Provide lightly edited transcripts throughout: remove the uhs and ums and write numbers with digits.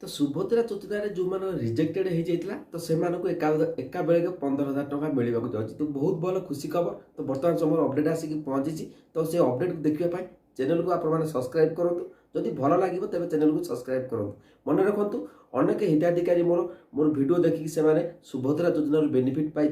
तो सुभद्रा योजन जो मैंने रिजेक्टेड हो जाता तो से एका बेले 15,000 टका मिलवाक जाऊँगी। तो बहुत भल खुशी खबर। तो बर्तमान समय अपडेट आसिक पहुँची। तो से अपडेट को देखा चैनल को आप सब्सक्राइब करूँ। जदि भल लगे तेज चैनल को सब्सक्राइब करूँ। मन रखु अनेक हिताधिकारी मोर मोर वीडियो देखिक से सुभद्रा योजन बेनिफिट पाई।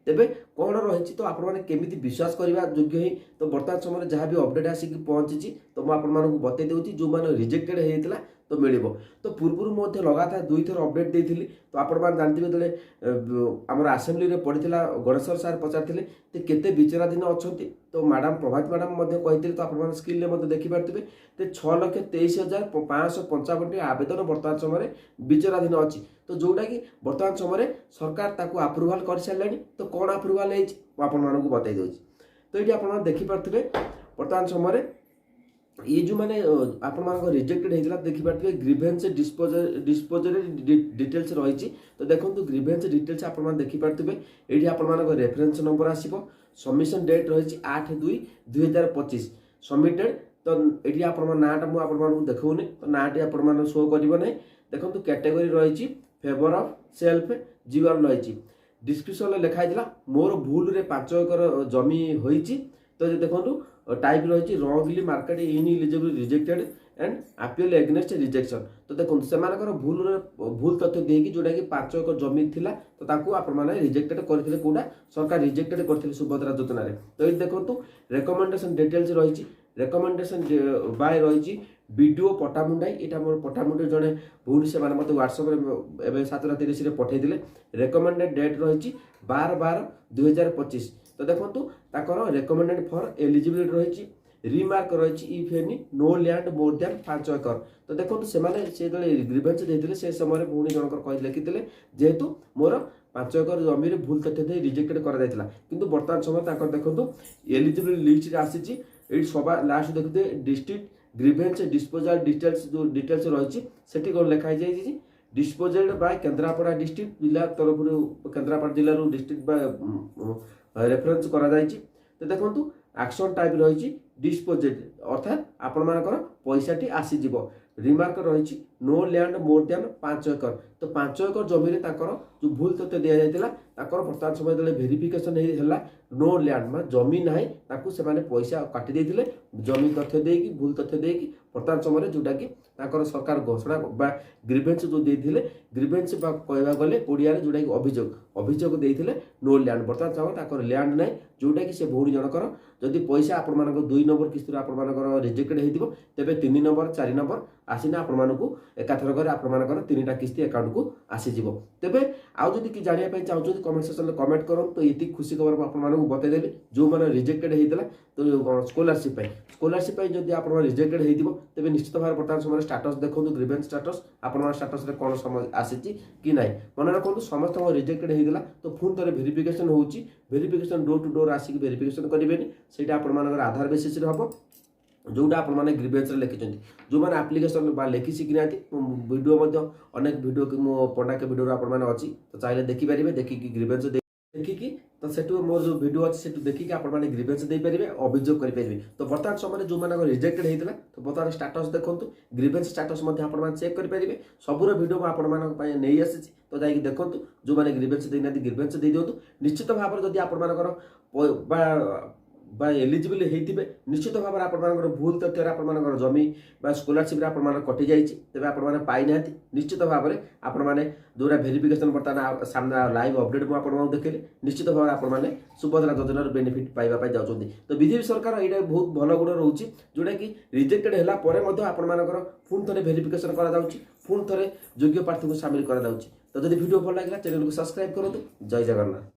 तेबे कौन रही तो आपमि विश्वास करने योग्य ही। तो बर्तमान समय जहाँ भी अपडेट आसिक पहुँची तो मुझे बतई दूसरी जो मैंने रिजेक्टेड होता तो मिल। तो पूर्व लगातार 2 थर अपडेट देती। तो आप जानते जो आम आसेम्बली में पड़ा गणेश्वर सार पचारे केते विचाराधीन अच्छा। तो मैडम प्रभात मैडम कहते तो आप स्क्रीन में देखिपारे तो 6,23,555 आवेदन बर्तमान समय विचाराधीन अच्छी। तो जोटा कि बर्तमान समय सरकार ताकू अप्रूवाल कर सारे। तो कौन अप्रूवाल आपको बतई दूसरी। तो ये आप देखिपारे बर्तमान समय ये जो मैंने आप रिजेक्टेड होता देखिपारे ग्रीवेंस डिस्पोजर डिटेल्स रही। तो देखो ग्रीवेंस डिटेल्स आप देखिपारे ये आप रेफरेन्स नंबर आसो। सबमिशन डेट रही 8/2/2025 सबमिटेड। तो ये आप नाटा मुझे देखूनी। तो नाटी आप शो करना। देखो कैटेगरी रही फेवर ऑफ सेल्फ जीवन रही। डिस्क्रिप्शन लिखाई मोर भूल रे 5 एकर जमी होती। तो देखो टाइप रही रंगली market in eligible rejected and appeal against rejection. तो देखो से भूल तथ्य देकी जोटा कि 5 एकर जमी थिला। तो ताकू आप रिजेक्टेड करथिले कोडा सरकार रिजेक्टेड करथिले सुभद्रा योजना रे। तो ये देखो रेकमेंडेशन डिटेल्स रही। रेकमेंडेशन बाय रही बीडीओ पटामुंडाई। यहाँ मोर पटामुंडाई जड़े भूल से मतलब व्हाट्सएप 7:30 पठेदे। रेकमेंडेड डेट रही 12/12/2025। तो देखो रेकमेंडेड फॉर एलिजिबिलिटी रही रिमार्क रही if any no land more than 5 acre. तो देखो से ग्रीवेंस देते से समय पुणी जनकर लिखिते जेहेतु मोर 5 एकर जमी भूल तथ्य दे रिजेक्टेड कर किंतु बर्तमान समय देखो एलिजिबल लिस्ट आसी। ये सभा लास्ट देखते डिस्ट्रिक्ट ग्रीवेंस डिस्पोजल डिटेल्स जो डिटेल्स रही कौन लिखाई जाए डिस्पोजेड बाय केन्द्रापड़ा डिस्ट्रिक्ट जिला तरफ केन्द्रापड़ा जिला डिस्ट्रिक्ट रेफरेन्स करा जायछि। तो देखो एक्शन टाइप रही डिस्पोजेड अर्थात आपणकर पैसाटी आसीज। रिमार्क रही no land more than 5 acre. तो 5 एकर जमी जो भूल तथ्य दि जाता बर्तमान समय भेरिफिकेशन है नो लैंड मान जमी ना से पैसा काटी देते जमी तथ्य देकी भूल तथ्य देकी बर्तमान समय जोटा कि सरकार घोषणा ग्रीवेंस जो देते ग्रीवेंस कहवा गले ओडिया जोटा कि अभियोग देते नो लैंड बर्तमान समय लैंड ना जोटा कि से भौणी जनकर जदि पैसा आप 2 नंबर किस्त आप रिजेक्टेड हो तेज 3 नंबर 4 नंबर आसीना आपको एकाथरक आपर 3टा किस्ती अकाउंट को आसीज। तेज आउ जदि कि जानापी चाहते कमेंट सेक्शन में कमेंट करूँ। तो ये खुशी खबर आपको बतईदेवी जो मैंने रिजेक्टेड होता तो स्कॉलरशिप जब आप रिजेक्टेड हो तेज निश्चित भाव बर्तमान समय स्टाटस देखो ग्रीवेंस स्टाटस आप स्टाटस कौन समय आसी कि ना मन रखु समस्त रिजेक्टेड होता तो पुणी थे भेरिफिकेशन होची भेरिफिकेशन डोर टू डोर आसिक भेरिफिकेशन करेंगे से आधार बेसिस हम जोटा आप ग्रीवेंस लिखिं जो मैंने आप्लिकेसन लिखी शिखी ना वीडियो अनेक वीडियो मो पंडा के वीडियो अच्छी। तो चाहिए देखिपारे देखिकी ग्रीवेंस देखिकी तो सेठू मोर जो वीडियो अच्छी से देखिए आप ग्रीवेंस देपारे अभियोग करेंगे। तो बर्तमान समय जो मैंने रिजेक्टेड होता तो बर्तमान स्टाटस देखो ग्रीवेंस स्टाटस आप चेक करेंगे सबूर वीडियो मुझे नहीं आसी। तो जाकि देखो जो मैंने ग्रीवेंस देना ग्रीवेंस दे दिखाँ निश्चित भाव जब आप एलिजिबल होते निश्चित भाव में भूल तथ्य आप जमी स्कॉलरशिप आप कटि जाइए तेज आप पाई ना निश्चित भाव में आपने जोड़ा भेरिफिकेशन बर्तमान सामने लाइव अपडेट मुझे देखिए निश्चित भाव में सुभद्रा योजन बेनिफिट पाइबा जाऊँगी। तो बीजेपी सरकार ये बहुत भल गुण रोचे जोटा कि रिजेक्टेड है आपर पुणी थे भेरिफिकेशन पुणी थे योग्य प्रार्थी को सामिल कर। तो जब वीडियो भल लगे चैनल को सब्सक्राइब करूँ। जय जगन्नाथ।